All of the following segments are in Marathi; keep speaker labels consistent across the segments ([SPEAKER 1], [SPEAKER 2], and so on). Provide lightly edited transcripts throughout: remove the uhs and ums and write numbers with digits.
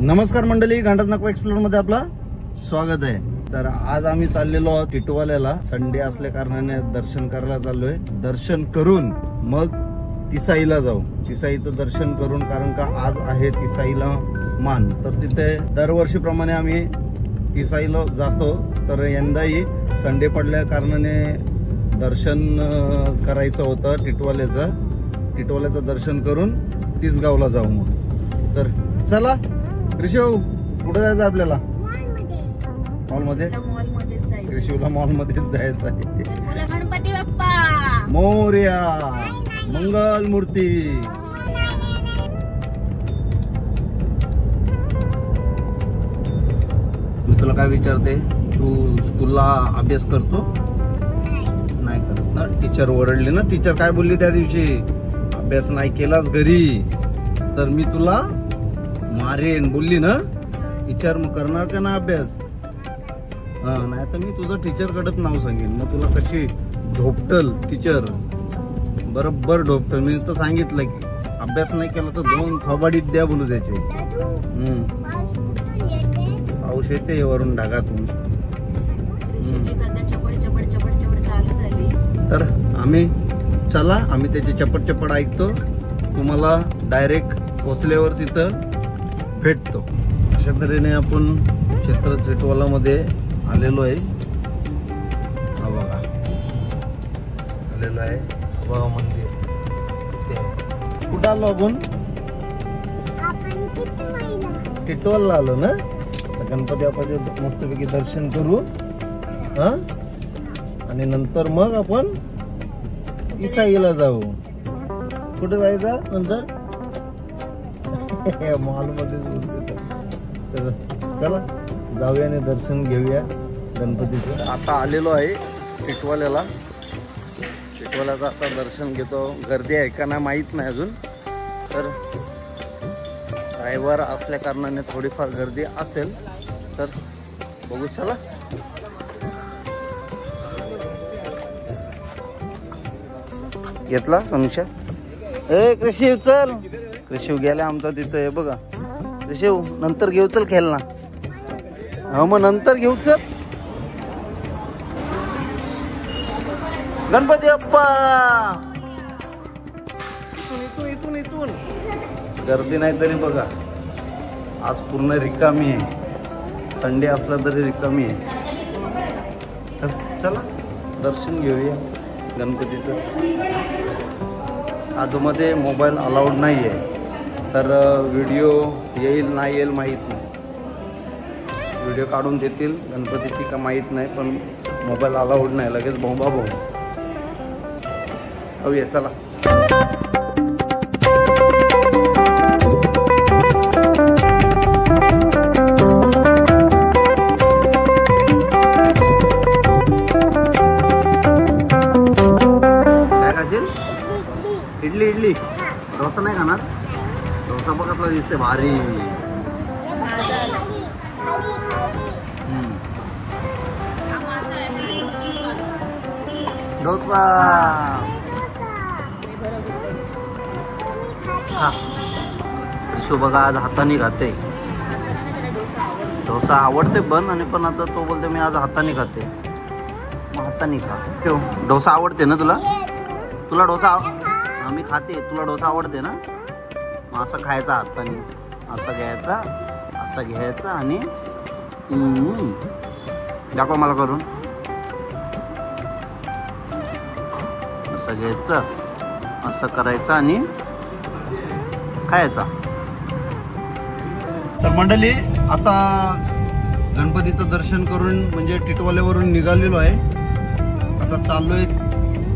[SPEAKER 1] नमस्कार मंडळी, गांडस नकवा एक्सप्लोर मध्ये आपला स्वागत आहे। तर आज आम्ही चाललेलो आहोत टिटवाल्याला। संडे असल्या कारणाने दर्शन करायला चाललोय। दर्शन करून मग तिसाईला जाऊ। तिसाईचं दर्शन करून, कारण का आज आहे तिसाईला मान। तर तिथे दरवर्षीप्रमाणे आम्ही तिसाईला जातो। तर यंदाही संडे पडल्या कारणाने दर्शन करायचं होतं टिटवाल्याचं दर्शन करून तिसगावला जाऊ। मग तर चला ऋषव, कुठे जायचं आपल्याला? मॉल मध्ये ऋषवला मॉल मध्येच जायचं आहे।
[SPEAKER 2] गणपती बाप्पा
[SPEAKER 1] मोरया, मंगल मूर्ती। मी तुला काय विचारते, तू स्कूलला अभ्यास करतो? नाही करत ना? टीचर ओरडली ना? टीचर काय बोलली त्या दिवशी? अभ्यास नाही केलास घरी तर मी तुला मारेन बोलली ना टीचर। मग करणार का ना अभ्यास? हा, नाही तर मी तुझं टीचर कडे नाव सांगेन। मग तुला कशी ढोपटल टीचर, बरोबर ढोपटल। मी तर सांगितलं की अभ्यास नाही केला तर 2 थोबाडीत द्या बोलू त्याचे। पाऊस येते वरून ढगातून। तर आम्ही त्याची चपट ऐकतो। तुम्हाला डायरेक्ट पोचल्यावर तिथं भेटतो। अशा तऱ्हेने आपण क्षेत्र टिटवाला मध्ये आलेलो आहे। हा बघा, आलेलो आहे बघा मंदिर। कुठं आलो आपण? टिटवाला आलो ना। तर गणपती बाप्पाचे मस्तपैकी दर्शन करू, हा, आणि नंतर मग आपण तिसाईला जाऊ। कुठे जायचं नंतर? मॉल मध्ये। चला जाऊया आणि दर्शन घेऊया गणपतीचं। आता आलेलो आहे टिटवाल्याला। टिटवाल्याचं आता दर्शन घेतो। गर्दी आहे का नाही माहित नाही अजून। तर ड्रायव्हर असल्या कारणाने थोडीफार गर्दी असेल, तर बघू। चला घेतला समीक्षा? ए कृषी चल, कृषी गेला आमचा तिथं आहे बघा। कृषी नंतर घेऊ चल खेळना। हा मग नंतर घेऊ चल। गणपती बाप्पा, इथून गर्दी नाही तरी बघा आज पूर्ण रिकामी आहे। संडे असला तरी रिकामी आहे। तर चला दर्शन घेऊया गणपतीचं। आतमध्ये मोबाईल अलाउड नाही आहे, तर व्हिडिओ येईल नाही येईल माहीत नाही। व्हिडिओ काढून देतील गणपतीची का माहीत नाही, पण मोबाईल अलाउड नाही। लगेच बोंबा हवी आहे। चला काय खाशील? इडली डोसा नाही खाणार? डोसा बघतला दिसते भारी। डोसा हा विशू बघा आज हाताने खाते। डोसा आवडते पण आता तो बोलते मी आज हाताने खाते। मग हाताने खा। डोसा आवडते ना तुला? तुला डोसा मी खाते, तुला डोसा आवडते ना? मग असं खायचा हाताने, असं घ्यायचा आणि दाखव मला करून। असं घ्यायचं, असं करायचं आणि खायचा। तर मंडळी आता गणपतीचं दर्शन करून म्हणजे टिटवाल्यावरून निघालेलो आहे। आता चाललोय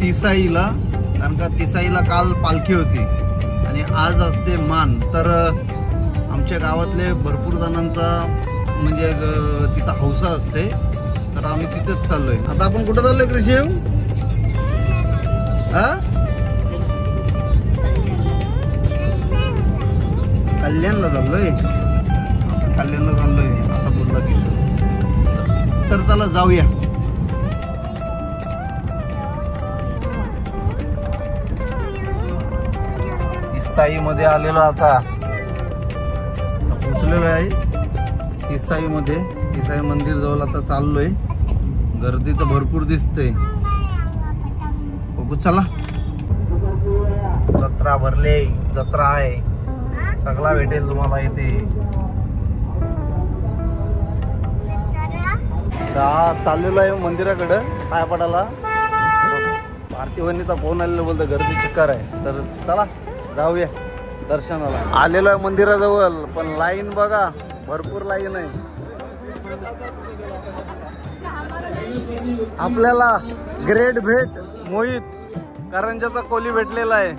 [SPEAKER 1] तिसाईला, कारण का तिसाईला काल पालखी होती आणि आज असते मान। तर आमच्या गावातले भरपूर जणांचा म्हणजे तिथं हौसा असते, तर आम्ही तिथेच चाललोय। आता आपण कुठं चाललोय कृषी? कल्याणला चाललोय। कल्याणला चाललोय असं बोलला की। तर चला जाऊया। तिसाई मध्ये आलेलो आता। आलेलो आहे तिसाई मध्ये. तिसाई मंदिर जवळ आता चाललोय. गर्दी तर भरपूर दिसते. बघू चला. जत्रा भरले, जत्रा आहे, सगळा भेटेल तुम्हाला इथे. चाललेलो आहे मंदिराकडे पाया पडायला. भारती वहिनीचा फोन आलेला, बोलतो गर्दी चिक्कार आहे. तर चला जाऊया दर्शनाला. आलेलो आहे मंदिराजवळ, पण लाईन बघा, भरपूर लाईन आहे. आपल्याला ग्रेट भेट मोहित करंजाचा कोली भेटलेला आहे.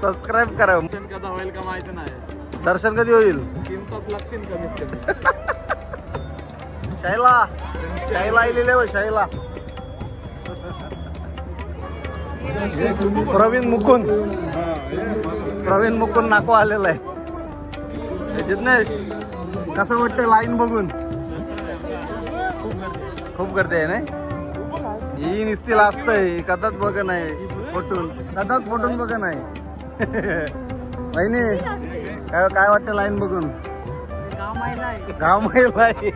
[SPEAKER 1] सबस्क्राईब करा.
[SPEAKER 2] होईल का माहिती नाही.
[SPEAKER 1] दर्शन कधी होईल?
[SPEAKER 2] 3 तास लागतील कमीत कमी.
[SPEAKER 1] शाईला शाईला आलेले हो, शाईला. प्रवीण मुकुंद नाको आलेला आहे. जिज्ञेश कसं वाटतं लाईन बघून? खूप गर्दी आहे नाही. ही निस्तील असतंय, कदाच बघ नाही फोटून बघ नाही. बहिणी काय वाटतं लाईन बघून? गाव महिला आहे.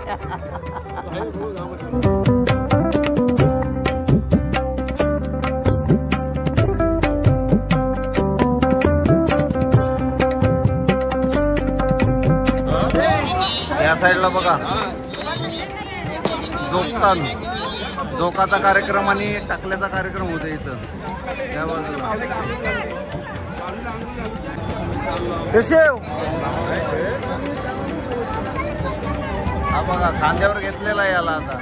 [SPEAKER 1] या साईडला बघा जोकाचा कार्यक्रम आणि टाकल्याचा कार्यक्रम होता इथं. त्या बाजूला हा बघा खांद्यावर घेतलेला आहे याला. आता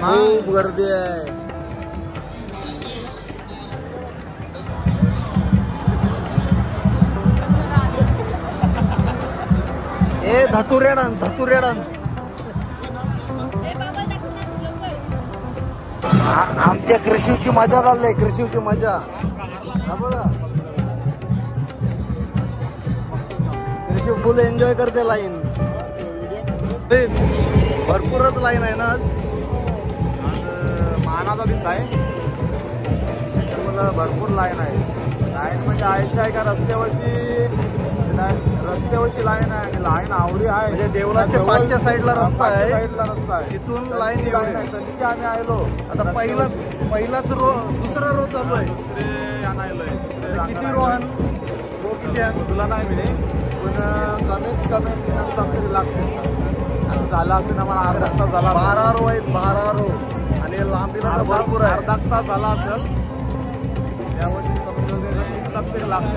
[SPEAKER 1] खूप गर्दी आहे. ए धतुऱ्या डान्स आमच्या कृषीची मजा चाललंय. कृषीची मजा हा बघा. कृषी फुल एन्जॉय करते. लाईन भरपूरच लाईन आहे ना आज.
[SPEAKER 2] मानाचा दिवस आहे, भरपूर लाईन आहे. लाईन म्हणजे आयुष्य आहे का रस्त्यावरची लाईन आहे. आणि लाईन आवडी आहे.
[SPEAKER 1] म्हणजे देवळाच्या पाचच्या साईडला रस्ता आहे, तिथून लाईन
[SPEAKER 2] आहे. तशी आम्ही आलो.
[SPEAKER 1] आता पहिलाच दुसरा रो चालू आहे. किती रो किती आहे
[SPEAKER 2] तुला नाही मी, पण कमीत कमी 3 तास तरी लागते. झालं असते ना मला अर्धा तास झाला.
[SPEAKER 1] 12 रो आहेत, 12 रो. आणि लांबीला तर भरपूर आहे.
[SPEAKER 2] अर्धा तास झाला असेल. यावर्षी समजून 3 तास तरी लागते.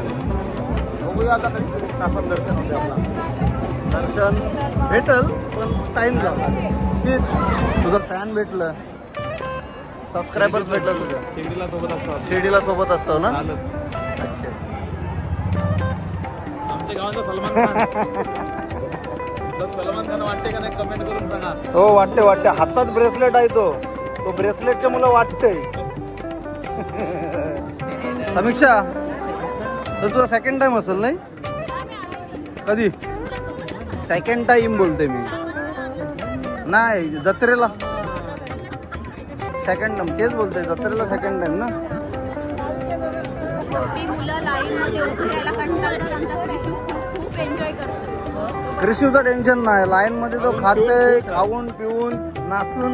[SPEAKER 2] बघूया आता कधी तासात दर्शन होते. आपला
[SPEAKER 1] दर्शन भेटल पण टाइम झाला. तुझं फॅन भेटलं, सबस्क्रायबर्स भेटलं. तुझं शिर्डीला सोबत असतो ना.
[SPEAKER 2] आमच्या गावाचा सलमान खान वाटते का नाही कमेंट करून सांगा.
[SPEAKER 1] हो वाटते. हातात ब्रेसलेट आहे तो ब्रेसलेटच्या मला वाटतंय. समीक्षा तर तुला सेकंड टाइम असेल नाही? कधी सेकंड टाइम बोलते मी. नाही जत्रेला सेकंड टाइम, तेच बोलते. जत्रेला सेकंड टाइम ना. कृषीचं टेन्शन नाही. लाईन मध्ये तो खाते, खाऊन पिऊन नाचून.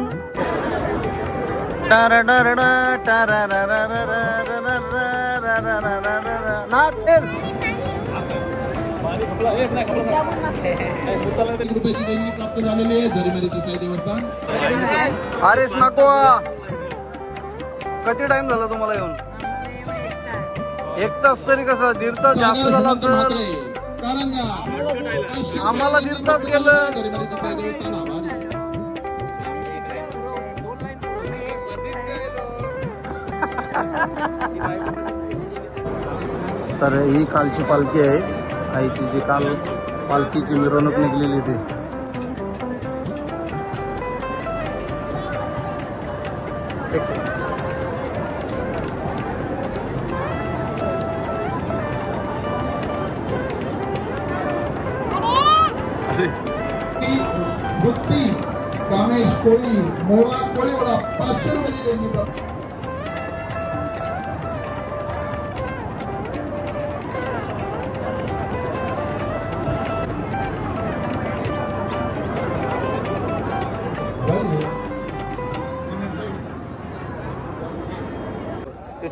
[SPEAKER 1] नाचेल.
[SPEAKER 3] प्राप्त झालेली आहे धर्मेरी तिसाई देवस्थान.
[SPEAKER 1] हरेश नको. किती टाइम झाला तुम्हाला येऊन? 1 तास तरी कसं 1.5 तास जास्त झाला तर आम्हाला 1.5 तास गेलं.
[SPEAKER 3] धर्मेरी तिसाई देवस्थान
[SPEAKER 1] तर ही कालची पालखी आहे. आईची जी काल पालखीची मिरवणूक निघलेली ती.
[SPEAKER 3] बुद्धी कामेश कोळी मोळा कोळीवाडा 500 रुपये देणी प्राप्त.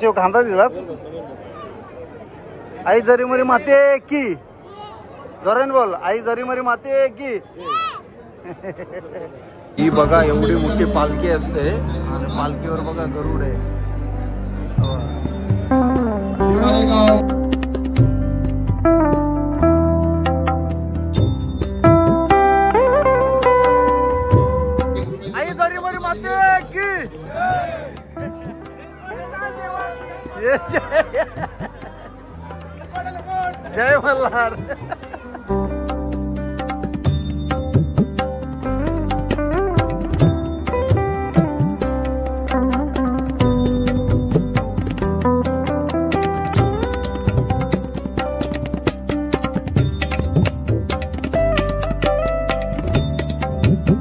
[SPEAKER 1] सचिव खांदा दिलास आई जरी मरी माते की जोरान बोल आई जरी मरी माते की ही बघा एवढी मोठी पालखी असते आणि पालखीवर बघा गरुड आहे आई जरी मरी माते की जय मल्हार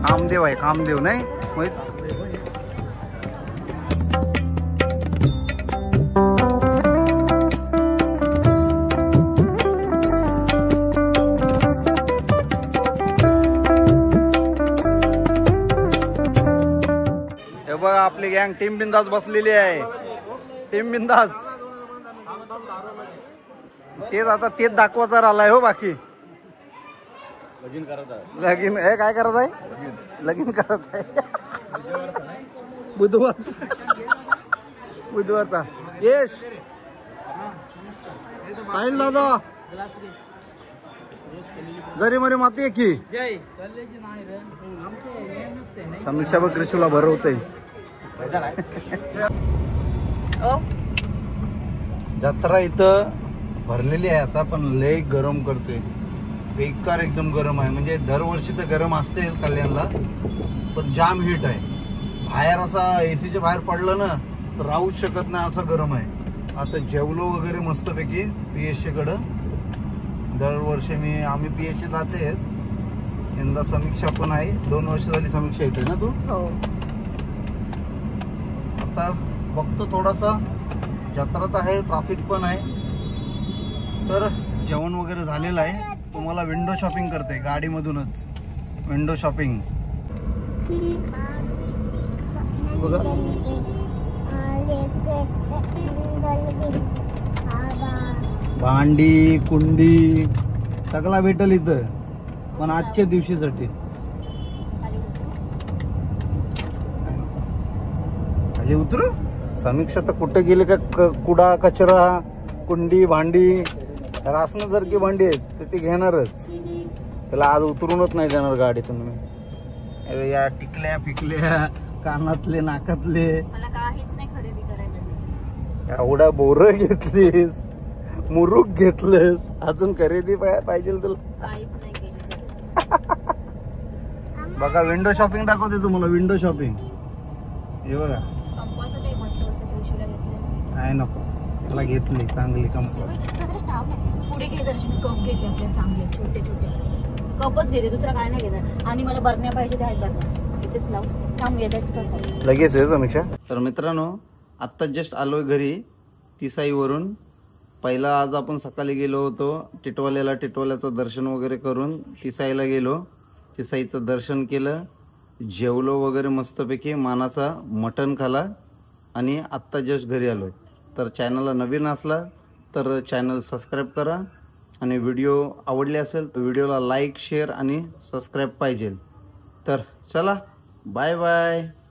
[SPEAKER 1] कामदेव आहे कामदेव नाही हे बघा आपली गँग टीम बिंदास बसलेली आहे टीम बिंदास तेच आता तेच दाखवायचा राहिलाय हो बाकी लगीन हे काय करत आहे लगीन करत आहे बुधवारचा यश साहिल दादा जरी मरी माती की समीक्षा बघ कृषीला भरवते जत्रा इथं भरलेली आहे आता पण लय गरम करते बेकार एकदम गरम आहे म्हणजे दरवर्षी तर गरम असते कल्याणला पण जाम हीट आहे बाहेर असा एसीच्या बाहेर पडलं ना तर राहूच शकत नाही असं गरम आहे आता जेवलो वगैरे मस्तपैकी पीएससी कडं दरवर्षी आम्ही पीएससी जातेच यंदा समीक्षा पण आहे 2 वर्ष झाली समीक्षा येते ना तू आता बघतो थोडासा जत्रात आहे ट्रॅफिक पण आहे तर जेवण वगैरे झालेलं आहे तुम्हाला विंडो शॉपिंग करते गाडीमधूनच विंडो शॉपिंग बघा भांडी कुंडी सगळा भेटल इथं पण आजच्या दिवशीसाठी खाली उतरू समीक्षा तर कुठे गेले का कुडा कचरा कुंडी भांडी रासनं जर की भांडी आहेत तर ती घेणारच त्याला आज उतरूनच नाही देणार गाडीतून मी या टिकल्या पिकल्या कानातले नाकातले
[SPEAKER 4] मला काहीच नाही खरेदी करायला
[SPEAKER 1] एवढा बोर घेतलीस मुरुक घेतलंस अजून खरेदी पाहिजे तुला
[SPEAKER 4] काहीच नाही केलं
[SPEAKER 1] बघा विंडो शॉपिंग दाखवते तुम्हाला विंडो शॉपिंग हे बघा
[SPEAKER 4] कंपासाठी मस्त मस्त कृषीला घेतले
[SPEAKER 1] काय नको त्याला घेतली चांगली कंपास
[SPEAKER 4] पुढे घे जरा कप घेते आपल्याला चांगले छोटे छोटे कपच घेते दुसरा काय नाही घेणार आणि मला बरण्या पाहिजे ते आहेत बरण्या इथेच लाव काम घेतात
[SPEAKER 1] लगेच आहे समीक्षा तर मित्रांनो आत्ता जस्ट आलोय घरी तिसाईवरून पहिला आज आपण सकाळी गेलो होतो टिटवाल्याचं दर्शन वगैरे करून तिसाईला गेलो तिसाईचं दर्शन केलं जेवलो वगैरे मस्तपैकी मानाचा मटण खाला आणि आत्ता जस्ट घरी आलोय तर चॅनलला नवीन असला तर चॅनल सबस्क्राईब करा आणि व्हिडिओ आवडले असेल तर व्हिडिओला लाईक शेअर आणि सबस्क्राईब पाहिजे तर चला बाय बाय